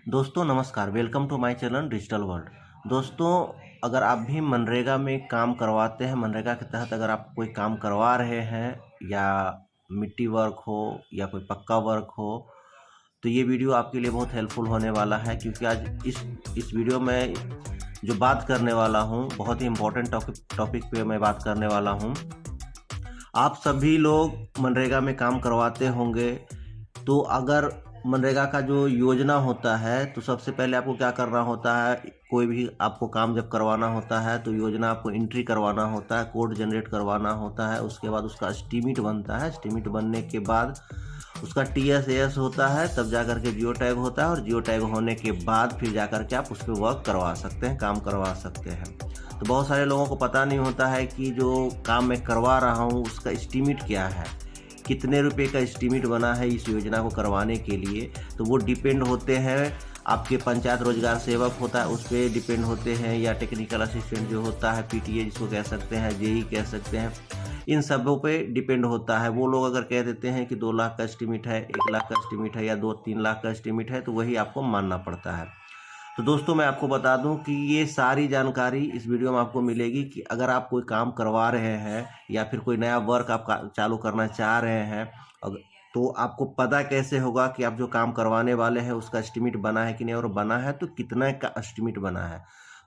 दोस्तों नमस्कार, welcome to my channel digital world. दोस्तों, अगर आप भी मनरेगा में काम करवाते हैं, मनरेगा के तहत अगर आप कोई काम करवा रहे हैं या मिट्टी वर्क हो या कोई पक्का वर्क हो, तो ये वीडियो आपके लिए बहुत हेल्पफुल होने वाला है। क्योंकि आज इस वीडियो में जो बात करने वाला हूँ, बहुत ही इम्पोर्टेंट टॉपिक पे मैं बात करने वाला हूँ। आप सभी लोग मनरेगा में काम करवाते होंगे, तो अगर मनरेगा का जो योजना होता है, तो सबसे पहले आपको क्या करना होता है। कोई भी आपको काम जब करवाना होता है तो योजना आपको एंट्री करवाना होता है, कोड जनरेट करवाना होता है। उसके बाद उसका एस्टीमेट बनता है, एस्टीमेट बनने के बाद उसका TSAS होता है, तब जा कर के जियो टैग होता है, और जियो टैग होने के बाद फिर जा कर के आप उस पर वर्क करवा सकते हैं, काम करवा सकते हैं। तो बहुत सारे लोगों को पता नहीं होता है कि जो काम मैं करवा रहा हूँ उसका एस्टीमेट क्या है, कितने रुपए का एस्टीमेट बना है इस योजना को करवाने के लिए। तो वो डिपेंड होते हैं, आपके पंचायत रोजगार सेवक होता है उस पर डिपेंड होते हैं, या टेक्निकल असिस्टेंट जो होता है, PTA जिसको कह सकते हैं, JE कह सकते हैं, इन सबों पे डिपेंड होता है। वो लोग अगर कह देते हैं कि 2 लाख का एस्टीमेट है, 1 लाख का एस्टीमेट है, या 2-3 लाख का एस्टीमेट है, तो वही आपको मानना पड़ता है। तो दोस्तों, मैं आपको बता दूं कि ये सारी जानकारी इस वीडियो में आपको मिलेगी कि अगर आप कोई काम करवा रहे हैं या फिर कोई नया वर्क आप चालू करना चाह रहे हैं, तो आपको पता कैसे होगा कि आप जो काम करवाने वाले हैं उसका एस्टीमेट बना है कि नहीं, और बना है तो कितना का एस्टीमेट बना है।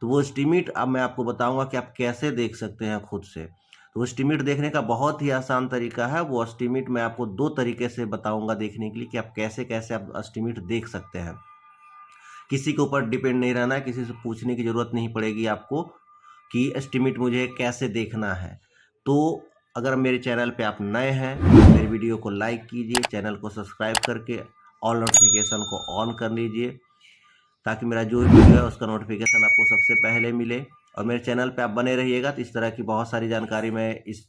तो वो एस्टीमेट अब मैं आपको बताऊंगा कि आप कैसे देख सकते हैं खुद से। तो वो एस्टीमेट देखने का बहुत ही आसान तरीका है। वो एस्टीमेट मैं आपको 2 तरीके से बताऊंगा देखने के लिए कि आप कैसे कैसे आप एस्टीमेट देख सकते हैं। किसी के ऊपर डिपेंड नहीं रहना है, किसी से पूछने की ज़रूरत नहीं पड़ेगी आपको कि एस्टीमेट मुझे कैसे देखना है। तो अगर मेरे चैनल पे आप नए हैं तो मेरे वीडियो को लाइक कीजिए, चैनल को सब्सक्राइब करके ऑल नोटिफिकेशन को ऑन कर लीजिए, ताकि मेरा जो वीडियो है उसका नोटिफिकेशन आपको सबसे पहले मिले। और मेरे चैनल पे आप बने रहिएगा, तो इस तरह की बहुत सारी जानकारी मैं इस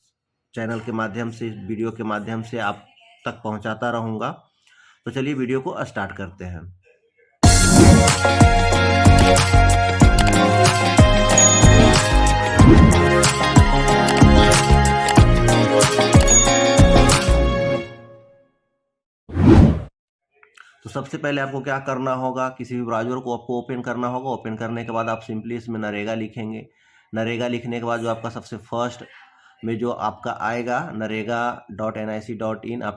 चैनल के माध्यम से, इस वीडियो के माध्यम से आप तक पहुंचाता रहूँगा। तो चलिए वीडियो को स्टार्ट करते हैं। तो सबसे पहले आपको क्या करना होगा, किसी भी ब्राउज़र को आपको ओपन करना होगा। ओपन करने के बाद आप सिंपली इसमें नरेगा लिखेंगे। नरेगा लिखने के बाद जो आपका सबसे फर्स्ट में जो आपका आएगा narega.nic.in, आप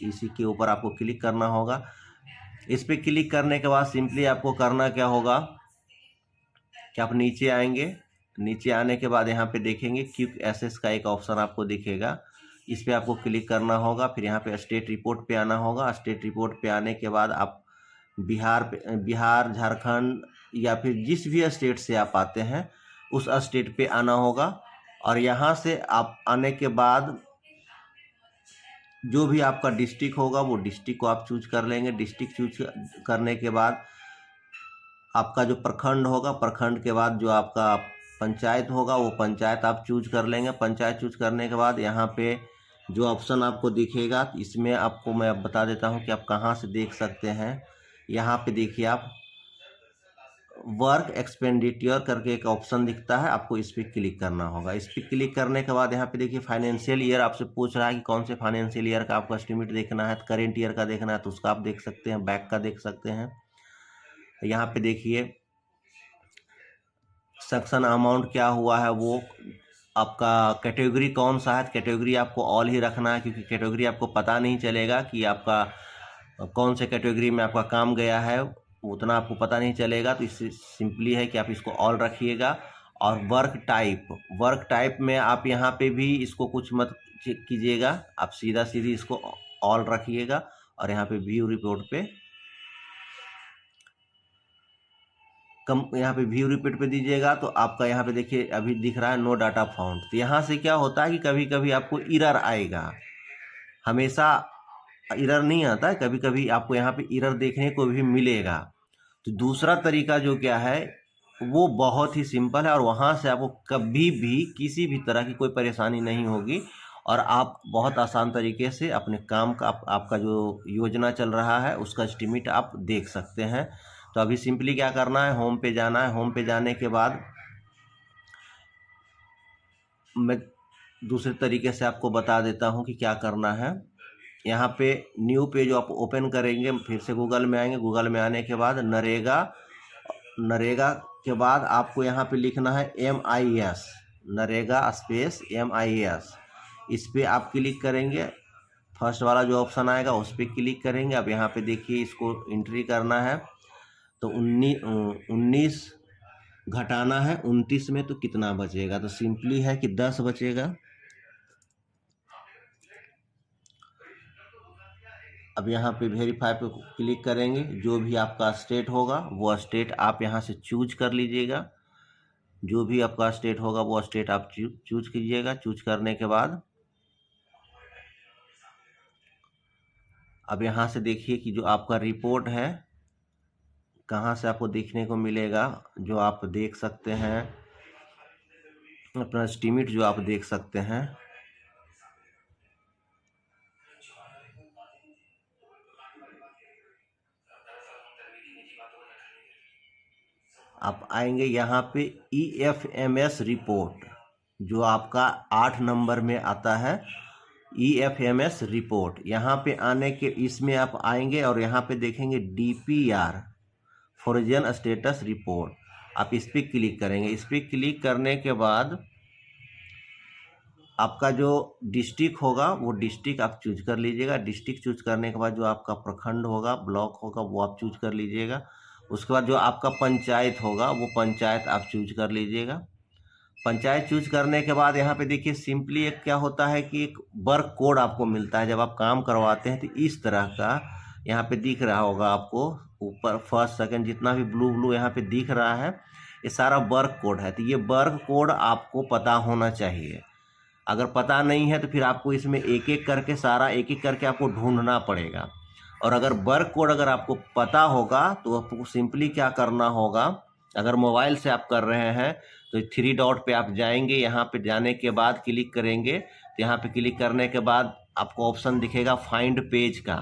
इसी के ऊपर आपको क्लिक करना होगा। इस पर क्लिक करने के बाद सिंपली आपको करना क्या होगा कि आप नीचे आएंगे। नीचे आने के बाद यहाँ पे देखेंगे क्विक एसेस का एक ऑप्शन आपको दिखेगा, इस पे आपको क्लिक करना होगा। फिर यहाँ पे स्टेट रिपोर्ट पे आना होगा। स्टेट रिपोर्ट पे आने के बाद आप बिहार, झारखंड या फिर जिस भी स्टेट से आप आते हैं उस स्टेट पे आना होगा। और यहाँ से आप आने के बाद जो भी आपका डिस्ट्रिक्ट होगा वो डिस्ट्रिक्ट को आप चूज कर लेंगे। डिस्ट्रिक्ट चूज करने के बाद आपका जो प्रखंड होगा, प्रखंड के बाद जो आपका पंचायत होगा वो पंचायत आप चूज कर लेंगे। पंचायत चूज करने के बाद यहाँ पे जो ऑप्शन आपको दिखेगा, इसमें आपको मैं अब बता देता हूँ कि आप कहाँ से देख सकते हैं। यहाँ पे देखिए, आप वर्क एक्सपेंडिचर करके एक ऑप्शन दिखता है, आपको इस पर क्लिक करना होगा। इस पर क्लिक करने के बाद यहाँ पे देखिए फाइनेंशियल ईयर आपसे पूछ रहा है कि कौन से फाइनेंशियल ईयर का आपको एस्टीमेट देखना है। करेंट ईयर का देखना है तो उसका आप देख सकते हैं, बैक का देख सकते हैं। यहाँ पे देखिए सेक्शन अमाउंट क्या हुआ है, वो आपका कैटेगरी कौन सा है। कैटेगरी आपको ऑल ही रखना है, क्योंकि कैटेगरी आपको पता नहीं चलेगा कि आपका कौन से कैटेगरी में आपका काम गया है, उतना आपको पता नहीं चलेगा। तो इससे सिंपली है कि आप इसको ऑल रखिएगा। और वर्क टाइप में आप यहाँ पे भी इसको कुछ मत कीजिएगा, आप सीधा सीधी इसको ऑल रखिएगा। और यहाँ पे व्यू रिपोर्ट पे यहाँ पे व्यू रिपीट पे दीजिएगा, तो आपका यहाँ पे देखिए अभी दिख रहा है नो डाटा फाउंड। तो यहाँ से क्या होता है कि कभी कभी आपको एरर आएगा, हमेशा एरर नहीं आता है, कभी कभी आपको यहाँ पे एरर देखने को भी मिलेगा। तो दूसरा तरीका जो क्या है वो बहुत ही सिंपल है, और वहाँ से आपको कभी भी किसी भी तरह की कोई परेशानी नहीं होगी, और आप बहुत आसान तरीके से अपने काम का आपका जो योजना चल रहा है उसका एस्टीमेट आप देख सकते हैं। तो अभी सिंपली क्या करना है, होम पे जाना है। होम पे जाने के बाद मैं दूसरे तरीके से आपको बता देता हूं कि क्या करना है। यहाँ पे न्यू पेज आप ओपन करेंगे, फिर से गूगल में आएंगे। गूगल में आने के बाद नरेगा के बाद आपको यहाँ पे लिखना है MIS, नरेगा स्पेस MIS। इस पर आप क्लिक करेंगे, फर्स्ट वाला जो ऑप्शन आएगा उस पर क्लिक करेंगे। अब यहाँ पे देखिए इसको एंट्री करना है, तो 19 घटाना है 29 में, तो कितना बचेगा? तो सिंपली है कि 10 बचेगा। अब यहाँ पे वेरीफाई पे क्लिक करेंगे, जो भी आपका स्टेट होगा वो स्टेट आप यहाँ से चूज कर लीजिएगा। जो भी आपका स्टेट होगा वो स्टेट आप चूज कीजिएगा। चूज करने के बाद अब यहाँ से देखिए कि जो आपका रिपोर्ट है कहाँ से आपको देखने को मिलेगा, जो आप देख सकते हैं अपना एस्टीमेट जो आप देख सकते हैं। आप आएंगे यहाँ पे EFMS रिपोर्ट, जो आपका 8 नंबर में आता है EFMS रिपोर्ट। यहाँ पे आने के इसमें आप आएंगे और यहाँ पे देखेंगे DPR फोरिजन स्टेटस रिपोर्ट। आप इस पर क्लिक करेंगे। इस पर क्लिक करने के बाद आपका जो डिस्ट्रिक्ट होगा वो डिस्ट्रिक्ट आप चूज कर लीजिएगा। डिस्ट्रिक्ट चूज करने के बाद जो आपका प्रखंड होगा, ब्लॉक होगा, वो आप चूज कर लीजिएगा। उसके बाद जो आपका पंचायत होगा वो पंचायत आप चूज कर लीजिएगा। पंचायत चूज करने के बाद यहाँ पे देखिए सिंपली एक क्या होता है कि एक वर्क कोड आपको मिलता है। जब आप काम करवाते हैं तो इस तरह का यहाँ पे दिख रहा होगा आपको ऊपर, फर्स्ट सेकंड जितना भी ब्लू यहाँ पे दिख रहा है, ये सारा वर्क कोड है। तो ये वर्क कोड आपको पता होना चाहिए। अगर पता नहीं है तो फिर आपको इसमें एक एक करके आपको ढूंढना पड़ेगा। और अगर वर्क कोड अगर आपको पता होगा तो आपको सिंपली क्या करना होगा, अगर मोबाइल से आप कर रहे हैं तो 3 डॉट पे आप जाएंगे। यहाँ पे जाने के बाद क्लिक करेंगे, तो यहाँ पे क्लिक करने के बाद आपको ऑप्शन दिखेगा फाइंड पेज का।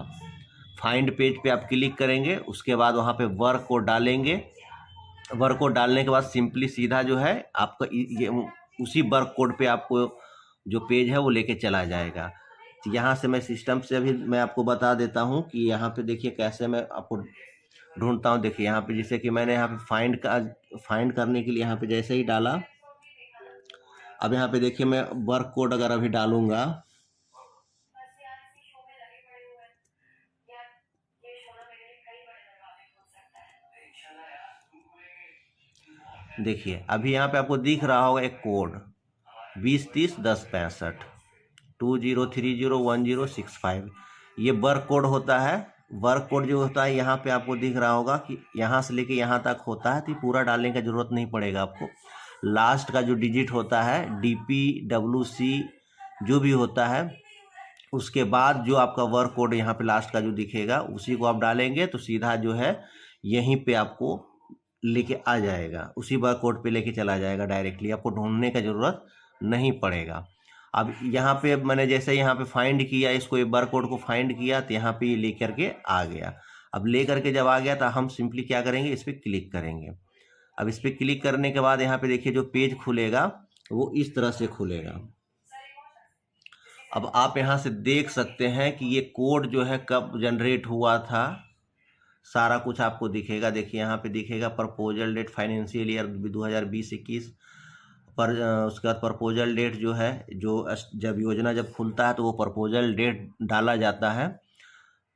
फाइंड पेज पे आप क्लिक करेंगे, उसके बाद वहाँ पे वर्क कोड डालेंगे। वर्क कोड डालने के बाद सिंपली सीधा जो है आपका ये उसी वर्क कोड पे आपको जो पेज है वो लेके चला जाएगा। तो यहाँ से मैं सिस्टम से अभी मैं आपको बता देता हूँ कि यहाँ पे देखिए कैसे मैं आपको ढूंढता हूँ। देखिए यहाँ पे जैसे कि मैंने यहाँ पे फाइंड करने के लिए यहाँ पे जैसे ही डाला, अब यहाँ पे देखिए मैं वर्क कोड अगर अभी डालूंगा, देखिए अभी यहाँ पे आपको दिख रहा होगा एक कोड 20301065 20301065। ये वर्क कोड होता है। वर्क कोड जो होता है यहाँ पे आपको दिख रहा होगा कि यहाँ से लेके यहाँ तक होता है, तो पूरा डालने का जरूरत नहीं पड़ेगा आपको। लास्ट का जो डिजिट होता है DPWC जो भी होता है, उसके बाद जो आपका वर्क कोड यहाँ पे लास्ट का जो दिखेगा उसी को आप डालेंगे, तो सीधा जो है यहीं पे आपको लेके आ जाएगा, उसी वर्क कोड पे लेके चला जाएगा डायरेक्टली। आपको ढूंढने का जरूरत नहीं पड़ेगा। अब यहाँ पे मैंने जैसे यहाँ पे फाइंड किया, इसको ये वर्क कोड को फाइंड किया, तो यहाँ पे ये लेकर के आ गया। अब लेकर के जब आ गया तो हम सिंपली क्या करेंगे, इस पर क्लिक करेंगे। अब इस पर क्लिक करने के बाद यहाँ पे देखिए जो पेज खुलेगा वो इस तरह से खुलेगा। अब आप यहाँ से देख सकते हैं कि ये कोड जो है कब जनरेट हुआ था, सारा कुछ आपको दिखेगा। देखिए यहाँ पे दिखेगा प्रपोजल डेट फाइनेंशियल ईयर 2020-21 पर। उसके बाद प्रपोजल डेट जो है, जो जब योजना जब खुलता है तो वो प्रपोजल डेट डाला जाता है।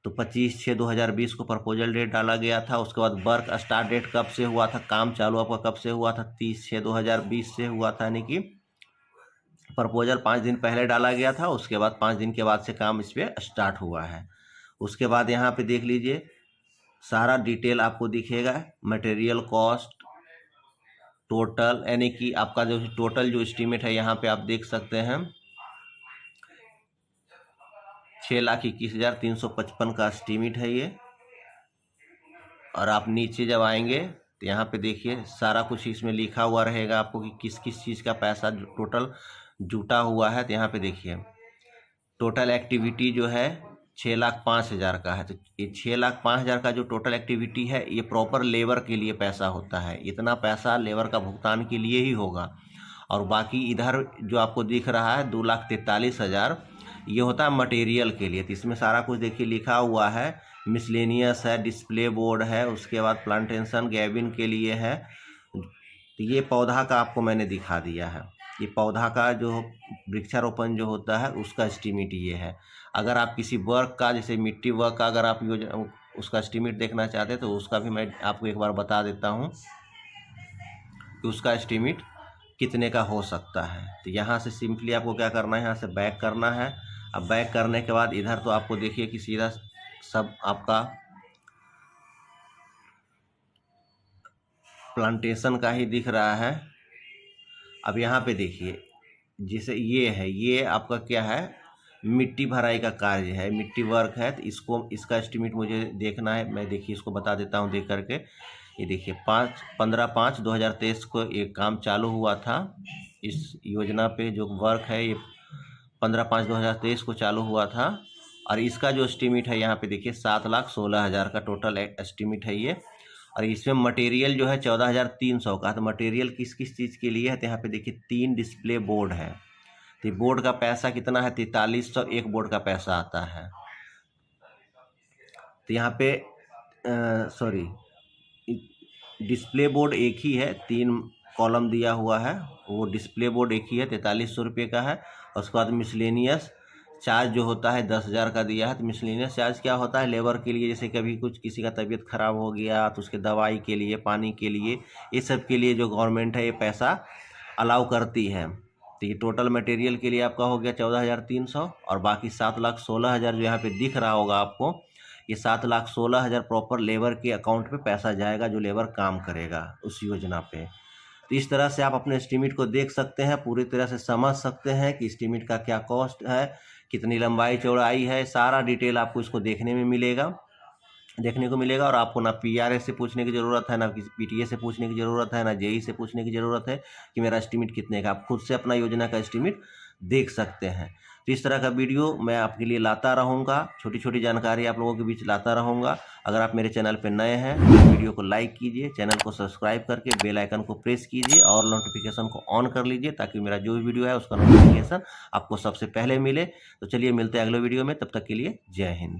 तो 25/6/2020 को प्रपोजल डेट डाला गया था। उसके बाद वर्क स्टार्ट डेट कब से हुआ था, काम चालू आपका कब से हुआ था, 30/6/2020 से हुआ था, यानी कि प्रपोजल 5 दिन पहले डाला गया था। उसके बाद 5 दिन के बाद से काम इस पर स्टार्ट हुआ है। उसके बाद यहाँ पे देख लीजिए सारा डिटेल आपको दिखेगा, मटेरियल कॉस्ट, टोटल, यानी कि आपका जो टोटल जो एस्टीमेट है यहाँ पे आप देख सकते हैं 6,21,355 का एस्टीमेट है ये। और आप नीचे जब आएंगे तो यहाँ पे देखिए सारा कुछ इसमें लिखा हुआ रहेगा आपको कि किस किस चीज़ का पैसा टोटल जुटा हुआ है। तो यहाँ पे देखिए टोटल एक्टिविटी जो है 6,05,000 का है। तो ये 6,05,000 का जो टोटल एक्टिविटी है ये प्रॉपर लेबर के लिए पैसा होता है। इतना पैसा लेबर का भुगतान के लिए ही होगा। और बाकी इधर जो आपको दिख रहा है 2,43,000, ये होता है मटेरियल के लिए। तो इसमें सारा कुछ देखिए लिखा हुआ है, मिसलेनियस है, डिस्प्ले बोर्ड है, उसके बाद प्लांटेशन गैबिन के लिए है। तो ये पौधा का आपको मैंने दिखा दिया है। ये पौधा का जो वृक्षारोपण जो होता है उसका एस्टीमेट ये है। अगर आप किसी वर्क का, जैसे मिट्टी वर्क का, अगर आप उसका एस्टीमेट देखना चाहते हैं तो उसका भी मैं आपको एक बार बता देता हूँ कि उसका एस्टीमेट कितने का हो सकता है। तो यहाँ से सिंपली आपको क्या करना है, यहाँ से बैक करना है। अब बैक करने के बाद इधर तो आपको देखिए कि सीधा सब आपका प्लांटेशन का ही दिख रहा है। अब यहाँ पे देखिए, जैसे ये है, ये आपका क्या है, मिट्टी भराई का कार्य है, मिट्टी वर्क है। तो इसका एस्टीमेट मुझे देखना है। मैं देखिए इसको बता देता हूँ देख करके। ये देखिए 15/5/2023 को ये काम चालू हुआ था। इस योजना पे जो वर्क है ये 15/5/2023 को चालू हुआ था। और इसका जो एस्टीमेट है यहाँ पे देखिए 7,16,000 का टोटल एस्टीमेट है ये। और इसमें मटेरियल जो है 14,300 का। तो मटेरियल किस किस चीज़ के लिए है, तो यहाँ पे देखिए 3 डिस्प्ले बोर्ड है। तो बोर्ड का पैसा कितना है, 4300 एक बोर्ड का पैसा आता है। तो यहाँ पे सॉरी, डिस्प्ले बोर्ड एक ही है, 3 कॉलम दिया हुआ है, वो डिस्प्ले बोर्ड एक ही है, 4300 रुपये का है। और उसके बाद मिसलेनियस चार्ज जो होता है 10,000 का दिया है। तो मिसलेनियस चार्ज क्या होता है, लेबर के लिए, जैसे कभी कुछ किसी का तबीयत खराब हो गया तो उसके दवाई के लिए, पानी के लिए, ये सब के लिए जो गवर्नमेंट है ये पैसा अलाउ करती है। तो ये टोटल मटेरियल के लिए आपका हो गया 14,300। और बाकी 7,16,000 जो यहाँ पे दिख रहा होगा आपको, ये 7,16,000 प्रॉपर लेबर के अकाउंट पे पैसा जाएगा जो लेबर काम करेगा उस योजना पे। तो इस तरह से आप अपने एस्टीमेट को देख सकते हैं, पूरी तरह से समझ सकते हैं कि एस्टीमेट का क्या कॉस्ट है, कितनी लंबाई चौड़ाई है, सारा डिटेल आपको इसको देखने को मिलेगा। और आपको ना पीआरए से पूछने की ज़रूरत है, ना पीटीए से पूछने की ज़रूरत है, ना जेई से पूछने की ज़रूरत है कि मेरा एस्टीमेट कितने का। आप खुद से अपना योजना का एस्टीमेट देख सकते हैं। तो इस तरह का वीडियो मैं आपके लिए लाता रहूँगा, छोटी छोटी जानकारी आप लोगों के बीच लाता रहूँगा। अगर आप मेरे चैनल पर नए हैं तो वीडियो को लाइक कीजिए, चैनल को सब्सक्राइब करके बेल आइकन को प्रेस कीजिए और नोटिफिकेशन को ऑन कर लीजिए, ताकि मेरा जो भी वीडियो है उसका नोटिफिकेशन आपको सबसे पहले मिले। तो चलिए मिलते हैं अगले वीडियो में, तब तक के लिए जय हिंद।